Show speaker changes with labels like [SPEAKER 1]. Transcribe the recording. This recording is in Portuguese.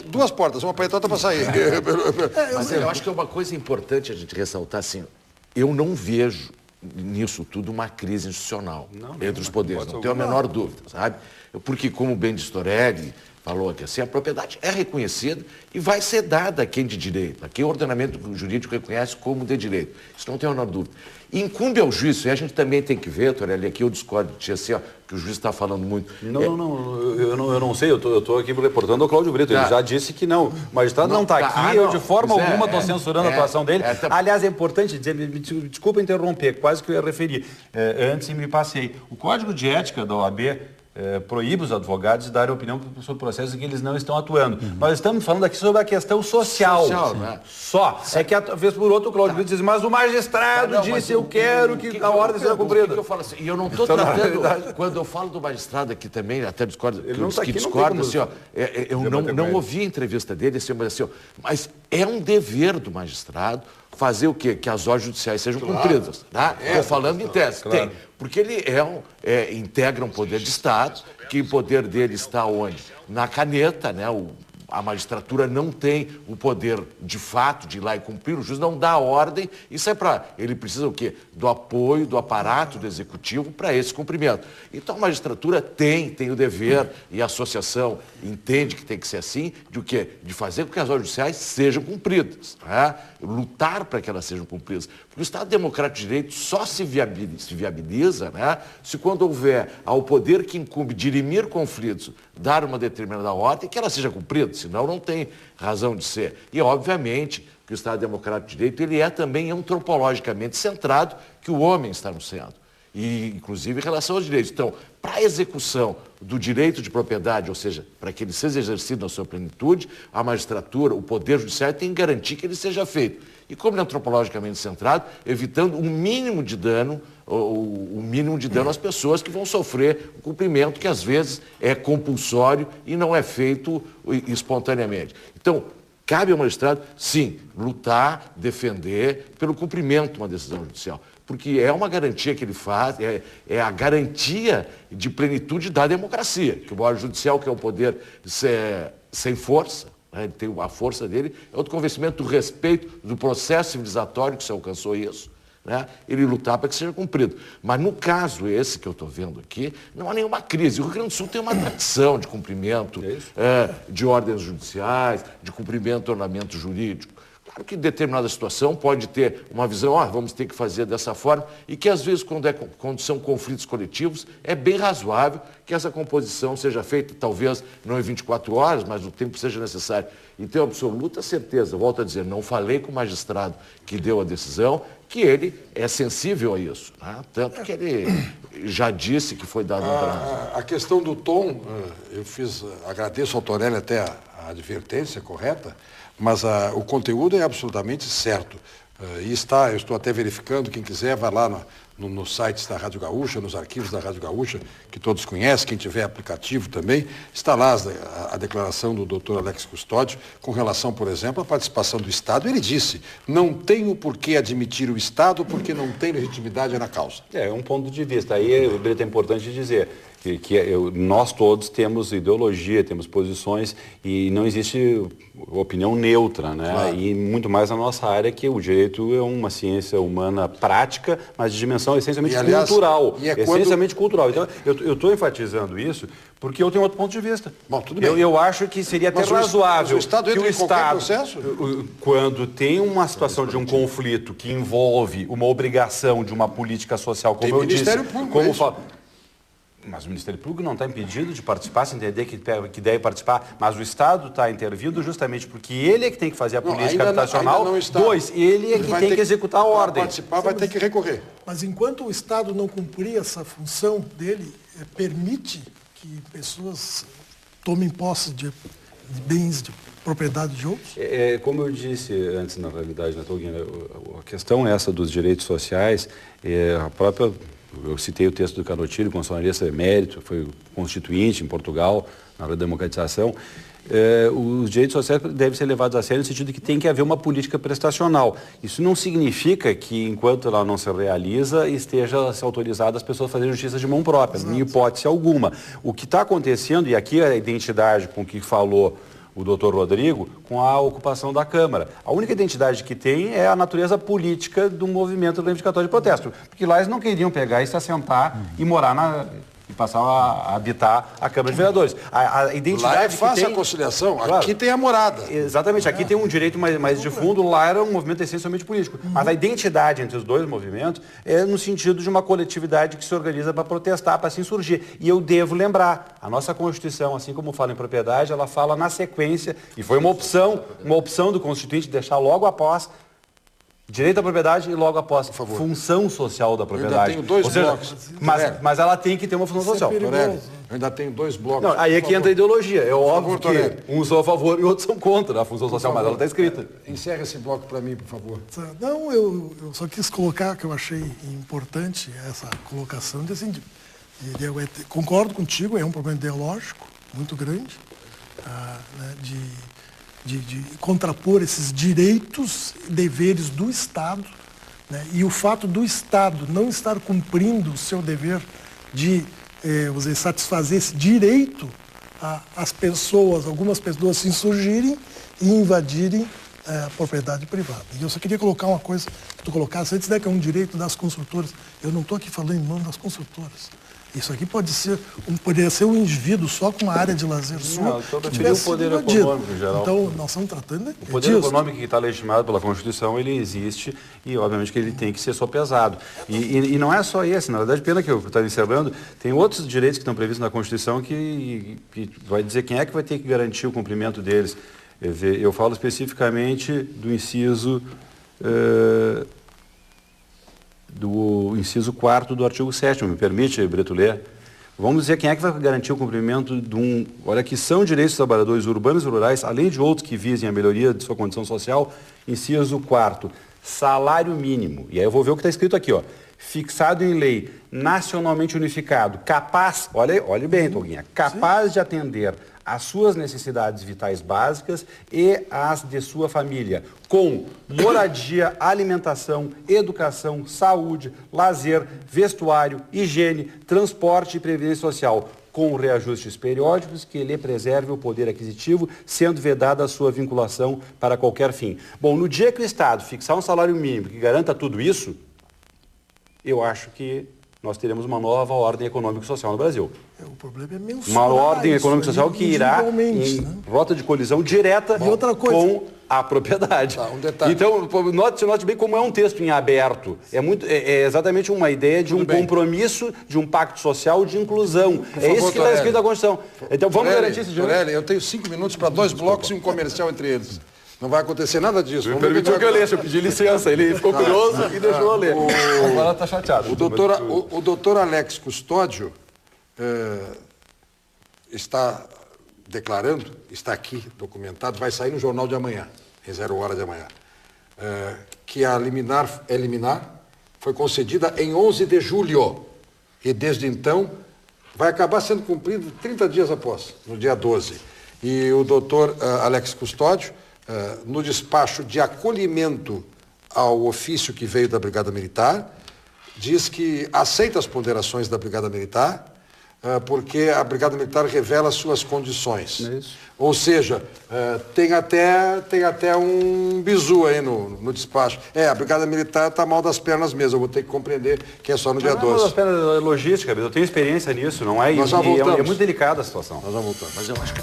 [SPEAKER 1] Duas portas, uma para entrar, outra para sair.
[SPEAKER 2] Mas eu acho que é uma coisa importante a gente ressaltar, assim, eu não vejo nisso tudo uma crise institucional entre os poderes, não tenho a menor dúvida, sabe? Porque, como bem disse Torelli, falou aqui assim, a propriedade é reconhecida e vai ser dada a quem de direito, a quem o ordenamento jurídico reconhece como de direito. Isso não tem a menor dúvida. Incumbe ao juiz, e a gente também tem que ver, Torelli, aqui eu discordo de ti, assim, ó, que o juiz está falando muito.
[SPEAKER 3] Eu não sei, eu estou aqui reportando ao Cláudio Brito, ele já disse que não. O magistrado não está aqui, eu de forma alguma estou censurando a atuação dele. Aliás, é importante dizer, desculpa interromper, quase que eu ia referir, antes me passei. O Código de Ética da OAB proíbe os advogados de darem opinião sobre processos em que eles não estão atuando. Nós estamos falando aqui sobre a questão social.
[SPEAKER 2] Né?
[SPEAKER 3] Só. É que, vez por outra, o Cláudio Brito diz, mas o magistrado disse, eu quero que a ordem seja cumprida.
[SPEAKER 2] Eu falo assim, e eu não estou tratando, quando eu falo do magistrado aqui também, até discordo, que discorda, assim, ó, eu não ouvi a entrevista dele, assim, mas é um dever do magistrado fazer o quê? Que as ordens judiciais sejam cumpridas. Tá? Estou falando em tese. Tem. Porque ele integra um poder de Estado, que o poder dele está onde? Na caneta, né? A magistratura não tem o poder, de fato, de ir lá e cumprir, o juiz não dá a ordem, isso é para... Ele precisa o quê? Do apoio, do aparato do executivo para esse cumprimento. Então a magistratura tem o dever, e a associação entende que tem que ser assim, de o quê? De fazer com que as ordens judiciais sejam cumpridas, né? Lutar para que elas sejam cumpridas. Porque o Estado Democrático de Direito só se viabiliza, né, se quando houver ao poder que incumbe dirimir conflitos, dar uma determinada ordem, que ela seja cumprida, senão não tem razão de ser. E, obviamente, que o Estado Democrático de Direito ele é também antropologicamente centrado, que o homem está no centro. E, inclusive, em relação aos direitos. Então, para a execução do direito de propriedade, ou seja, para que ele seja exercido na sua plenitude, a magistratura, o Poder Judiciário tem que garantir que ele seja feito. E como ele é antropologicamente centrado, evitando o mínimo de dano às pessoas que vão sofrer o cumprimento, que às vezes é compulsório e não é feito espontaneamente. Então, cabe ao magistrado, sim, lutar, defender pelo cumprimento de uma decisão judicial. Porque é uma garantia que ele faz, é a garantia de plenitude da democracia, que o órgão judicial, que é o poder sem força, né, ele tem a força dele, é o convencimento do respeito do processo civilizatório que se alcançou isso, né, ele lutar para que seja cumprido. Mas no caso esse que eu estou vendo aqui, não há nenhuma crise. O Rio Grande do Sul tem uma tradição de cumprimento de ordens judiciais, de cumprimento do ordenamento jurídico. Claro que em determinada situação pode ter uma visão, vamos ter que fazer dessa forma, e que às vezes, quando são conflitos coletivos, é bem razoável que essa composição seja feita, talvez não em 24 horas, mas o tempo seja necessário. E tenho absoluta certeza, volto a dizer, não falei com o magistrado que deu a decisão, que ele é sensível a isso, né? Tanto que ele já disse que foi dado um prazo.
[SPEAKER 1] A questão do tom, agradeço ao Torelli até a advertência correta, mas o conteúdo é absolutamente certo. Eu estou até verificando, quem quiser vai lá nos sites da Rádio Gaúcha, nos arquivos da Rádio Gaúcha, que todos conhecem, quem tiver aplicativo também, está lá a declaração do Dr. Alex Custódio, com relação, por exemplo, à participação do Estado. Ele disse, não tenho por que admitir o Estado porque não tem legitimidade na causa.
[SPEAKER 3] É um ponto de vista. Aí, Brito, é importante dizer nós todos temos ideologia, temos posições e não existe opinião neutra, né? Claro. E muito mais na nossa área, que o direito é uma ciência humana prática, mas de dimensão essencialmente cultural. Essencialmente cultural. Então, eu estou enfatizando isso porque eu tenho outro ponto de vista.
[SPEAKER 1] Bom, tudo bem.
[SPEAKER 3] Eu acho que seria até razoável
[SPEAKER 1] o Estado
[SPEAKER 3] que o Estado,
[SPEAKER 1] processo?
[SPEAKER 3] Quando tem uma situação de um conflito que envolve uma obrigação de uma política social, como eu disse, mas o Ministério Público não está impedido de participar, se entender que deve participar, mas o Estado está intervindo justamente porque ele é que tem que fazer a política habitacional. Ele é que tem que executar a ordem.
[SPEAKER 1] Para participar vai ter que recorrer.
[SPEAKER 4] Mas enquanto o Estado não cumprir essa função dele, permite que pessoas tomem posse de bens de propriedade de outros?
[SPEAKER 3] Como eu disse antes, na realidade, né, Tolguinho, a questão essa dos direitos sociais, a própria... Eu citei o texto do Canottilho, constitucionalista emérito, foi constituinte em Portugal, na redemocratização. Os direitos sociais devem ser levados a sério no sentido de que tem que haver uma política prestacional. Isso não significa que, enquanto ela não se realiza, esteja autorizado as pessoas a fazerem justiça de mão própria, em hipótese alguma. O que está acontecendo, e aqui a identidade com que falou o doutor Rodrigo, com a ocupação da Câmara. A única identidade que tem é a natureza política do movimento reivindicatório de protesto. Porque lá eles não queriam pegar e se assentar e morar e passar a habitar a Câmara de Vereadores. A identidade
[SPEAKER 1] lá é fácil
[SPEAKER 3] que tem,
[SPEAKER 1] a conciliação,
[SPEAKER 3] claro,
[SPEAKER 1] aqui tem a morada.
[SPEAKER 3] Exatamente, aqui tem um direito mais de fundo, lá era um movimento essencialmente político. Mas a identidade entre os dois movimentos é no sentido de uma coletividade que se organiza para protestar, para se insurgir. E eu devo lembrar, a nossa Constituição, assim como fala em propriedade, ela fala na sequência, e foi uma opção do Constituinte deixar logo após direito à propriedade e logo após função social da propriedade.
[SPEAKER 1] Eu ainda tenho dois blocos.
[SPEAKER 3] Mas ela tem que ter uma função social.
[SPEAKER 1] Torelli, eu ainda tenho 2 blocos.
[SPEAKER 3] Não, aí é que entra a ideologia. É óbvio que
[SPEAKER 1] Torelli.
[SPEAKER 3] uns são a favor e outros são contra a função social, mas ela está escrita.
[SPEAKER 1] Encerra esse bloco para mim, por favor.
[SPEAKER 4] Não, eu só quis colocar, que eu achei importante essa colocação, de, assim, concordo contigo, é um problema ideológico muito grande, né, de contrapor esses direitos e deveres do Estado, né, e o fato do Estado não estar cumprindo o seu dever de satisfazer esse direito às pessoas, algumas pessoas se insurgirem e invadirem a propriedade privada. E eu só queria colocar uma coisa que tu colocasse antes, né, que é um direito das construtoras. Eu não estou aqui falando em nome das construtoras. Isso aqui poderia ser um indivíduo só com uma área de lazer sua que tivesse
[SPEAKER 3] o poder
[SPEAKER 4] sido invadido.
[SPEAKER 3] econômico em geral.
[SPEAKER 4] Então, nós estamos tratando
[SPEAKER 3] O poder econômico que está legitimado pela Constituição, ele existe e, obviamente, que ele tem que ser sopesado. E não é só esse, na verdade, pena que eu estou encerrando, tem outros direitos que estão previstos na Constituição que vai dizer quem é que vai ter que garantir o cumprimento deles. Eu falo especificamente do inciso 4º do artigo 7º, me permite, Breto, ler? Vamos dizer quem é que vai garantir o cumprimento de olha, que são direitos dos trabalhadores urbanos e rurais, além de outros que visem a melhoria de sua condição social, inciso 4º, salário mínimo. E aí eu vou ver o que está escrito aqui, ó. Fixado em lei, nacionalmente unificado, capaz, olhe bem, Toguinha, capaz de atender às suas necessidades vitais básicas e às de sua família, com moradia, alimentação, educação, saúde, lazer, vestuário, higiene, transporte e previdência social, com reajustes periódicos que lhe preserve o poder aquisitivo, sendo vedada a sua vinculação para qualquer fim. Bom, no dia que o Estado fixar um salário mínimo que garanta tudo isso, eu acho que nós teremos uma nova ordem econômico-social no Brasil.
[SPEAKER 4] O problema é mensurar
[SPEAKER 3] uma ordem econômico-social que irá em rota de colisão direta com a propriedade.
[SPEAKER 1] Um detalhe.
[SPEAKER 3] Então, note bem como é um texto em aberto. É exatamente uma ideia de compromisso, de um pacto social de inclusão. Isso que está escrito na Constituição. Então, vamos garantir esse direito.
[SPEAKER 1] Torelli, eu tenho 5 minutos para 2 blocos e um comercial entre eles. Não vai acontecer nada disso.
[SPEAKER 3] Me permitiu que eu lesse, eu pedi licença. Ele ficou curioso e deixou eu ler. Agora está chateado.
[SPEAKER 1] O doutor Alex Custódio está declarando, está aqui documentado, vai sair no jornal de amanhã, em 0 hora de amanhã, que a liminar foi concedida em 11 de julho e desde então vai acabar sendo cumprido 30 dias após, no dia 12. E o doutor Alex Custódio, no despacho de acolhimento ao ofício que veio da Brigada Militar, diz que aceita as ponderações da Brigada Militar, porque a Brigada Militar revela suas condições.
[SPEAKER 3] Isso.
[SPEAKER 1] Ou seja, tem até um bizu aí no despacho. A Brigada Militar está mal das pernas mesmo, eu vou ter que compreender que é só no dia 12.
[SPEAKER 3] Mal das pernas é logística, eu tenho experiência nisso, não é?
[SPEAKER 1] Nós já voltamos.
[SPEAKER 3] É muito delicada a situação.
[SPEAKER 1] Nós já voltamos.
[SPEAKER 2] Mas eu acho que